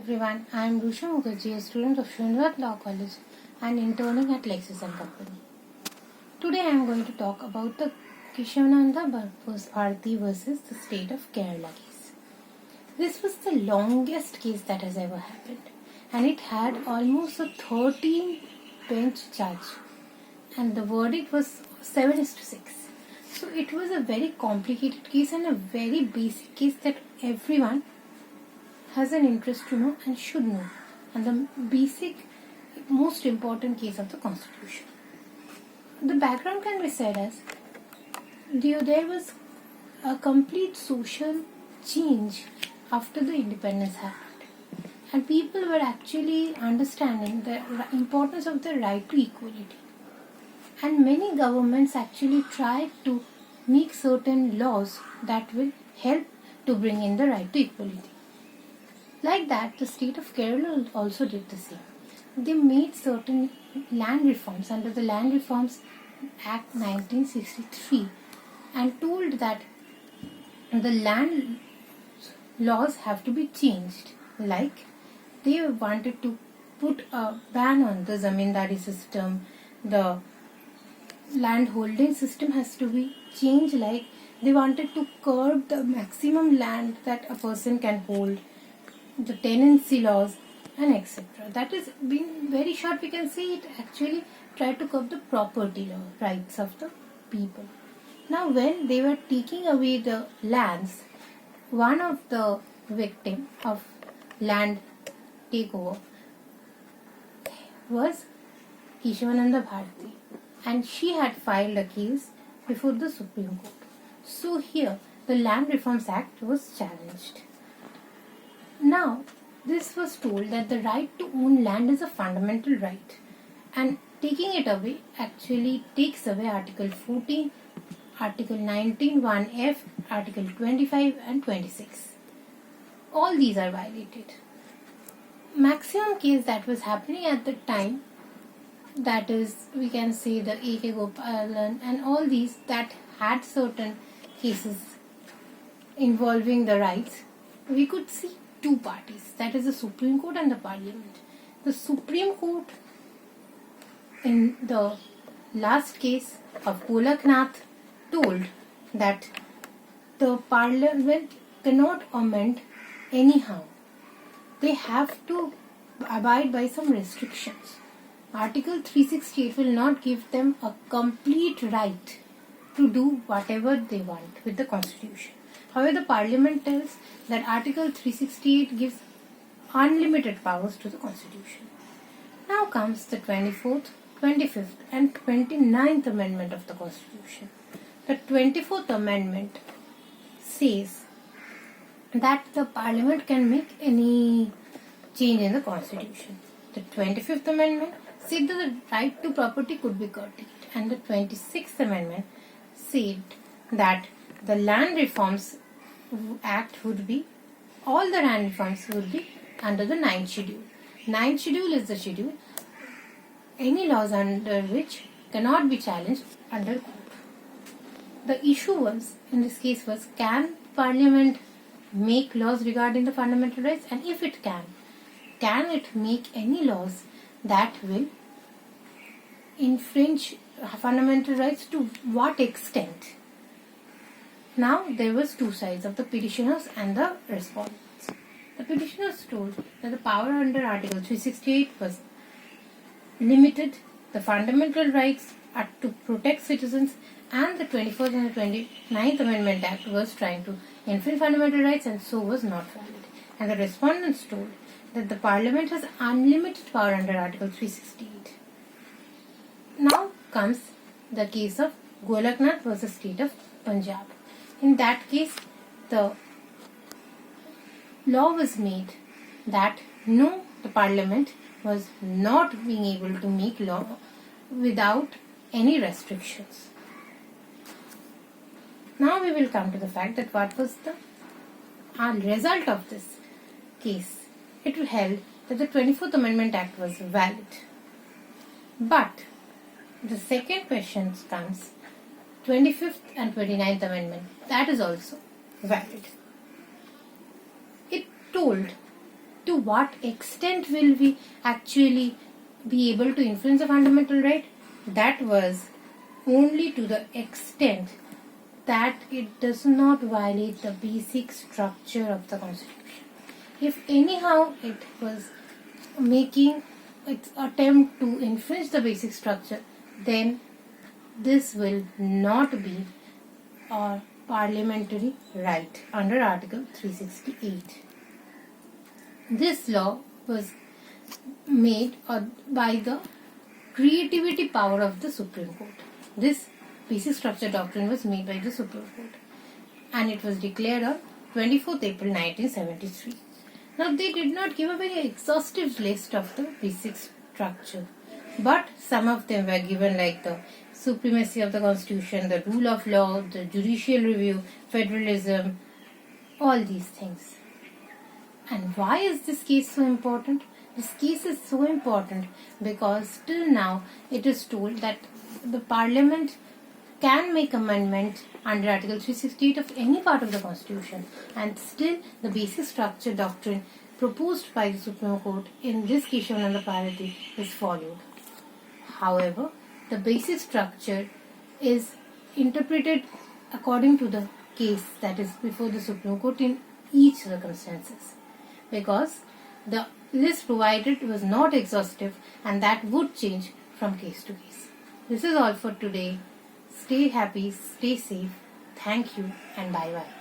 everyone, I am Rusha Mukherjee, a student of Srinath Law College and interning at Lexis and Company. Today I am going to talk about the Keshavananda Bharati versus the state of Kerala case. This was the longest case that has ever happened, and it had almost a 13 bench judge, and the verdict was 7:6. So it was a very complicated case and a very basic case that everyone has an interest to know and should know, and the basic most important case of the constitution. The background can be said as there was a complete social change after the independence happened, and people were actually understanding the importance of the right to equality, and many governments actually tried to make certain laws that will help to bring in the right to equality. Like that, the state of Kerala also did the same. They made certain land reforms under the Land Reforms Act 1963 and told that the land laws have to be changed. Like they wanted to put a ban on the zamindari system, the land holding system has to be changed, like they wanted to curb the maximum land that a person can hold, the tenancy laws, and etc. That is being very short, we can say it actually tried to curb the property law rights of the people. Now when they were taking away the lands, one of the victim of land takeover was Keshavananda Bharati, and she had filed a case before the Supreme Court. So here the Land Reforms Act was challenged. Now, this was told that the right to own land is a fundamental right, and taking it away actually takes away Article 14, Article 19, 1F, Article 25 and 26. All these are violated. Maximum case that was happening at the time, that is, we can say the A.K. Gopalan and all these that had certain cases involving the rights, we could see two parties, that is the Supreme Court and the Parliament. The Supreme Court in the last case of Golaknath told that the Parliament cannot amend anyhow. They have to abide by some restrictions. Article 368 will not give them a complete right to do whatever they want with the Constitution. However, the Parliament tells that Article 368 gives unlimited powers to the Constitution. Now comes the 24th, 25th and 29th Amendment of the Constitution. The 24th Amendment says that the Parliament can make any change in the Constitution. The 25th Amendment said that the right to property could be curtailed, and the 26th Amendment said that the Land Reforms Act would be, all the land reforms would be under the 9th schedule. 9th schedule is the schedule any laws under which cannot be challenged under court. The issue was, in this case was, can Parliament make laws regarding the fundamental rights, and if it can it make any laws that will infringe fundamental rights, to what extent? Now there was two sides of the petitioners and the respondents. The petitioners told that the power under Article 368 was limited, the fundamental rights are to protect citizens, and the 24th and the 29th Amendment Act was trying to infringe fundamental rights and so was not valid. And the respondents told that the Parliament has unlimited power under Article 368. Now comes the case of Golaknath versus State of Punjab. In that case, the law was made that no, the Parliament was not being able to make law without any restrictions. Now we will come to the fact that what was the result of this case. It held that the 24th Amendment Act was valid. But the second question comes, 25th and 29th Amendment, that is also valid. It told to what extent will we actually be able to influence the fundamental right? That was only to the extent that it does not violate the basic structure of the Constitution. If anyhow it was making its attempt to influence the basic structure, then this will not be a parliamentary right under Article 368. This law was made by the creativity power of the Supreme Court. This basic structure doctrine was made by the Supreme Court and it was declared on 24th April 1973. Now they did not give a very exhaustive list of the basic structure, but some of them were given, like the supremacy of the Constitution, the rule of law, the judicial review, federalism, all these things. And why is this case so important? This case is so important because till now it is told that the Parliament can make amendment under Article 368 of any part of the Constitution, and still the basic structure doctrine proposed by the Supreme Court in this Keshavananda Bharati is followed. However, the basic structure is interpreted according to the case that is before the Supreme Court in each circumstances, because the list provided was not exhaustive and that would change from case to case. This is all for today. Stay happy, stay safe. Thank you and bye bye.